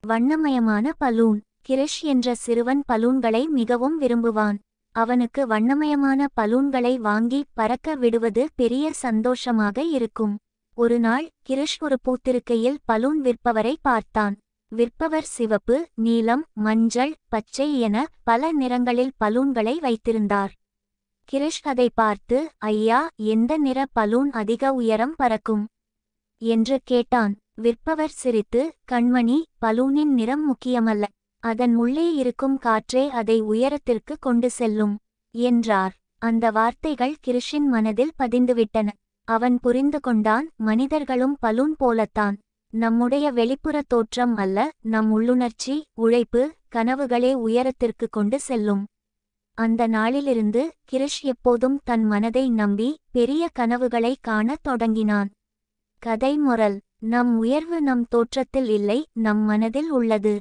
வண்ணமயமான பலூன். கிரிஷ் என்ற சிறுவன் பலூன்களை மிகவும் விரும்புவான். அவனுக்கு வண்ணமயமான பலூன்களை வாங்கி பறக்க விடுவது பெரிய சந்தோஷமாக இருக்கும். ஒருநாள் கிரிஷ் ஒரு பூத்திருக்கையில் பலூன் விற்பவரை பார்த்தான். விற்பவர் சிவப்பு, நீலம், மஞ்சள், பச்சை என பல நிறங்களில் பலூன்களை வைத்திருந்தார். கிரிஷ் அதை பார்த்து, ஐயா, எந்த நிற பலூன் அதிக உயரம் பறக்கும் என்று கேட்டான். விற்பவர் சிரித்து, கண்மணி, பலூனின் நிறம் முக்கியமல்ல, அதன் உள்ளே இருக்கும் காற்றே அதை உயரத்திற்கு கொண்டு செல்லும் என்றார். அந்த வார்த்தைகள் கிரிஷின் மனதில் பதிந்துவிட்டன. அவன் புரிந்து கொண்டான், மனிதர்களும் பலூன் போலத்தான். நம்முடைய வெளிப்புற தோற்றம் அல்ல, நம் உள்ளுணர்ச்சி, உழைப்பு, கனவுகளே உயரத்திற்கு கொண்டு செல்லும். அந்த நாளிலிருந்து கிரிஷ் எப்போதும் தன் மனதை நம்பி பெரிய கனவுகளை காணத் தொடங்கினான். கதை மொரல்: நம் உயர்வு நம் தோற்றத்தில் இல்லை, நம் மனதில் உள்ளது.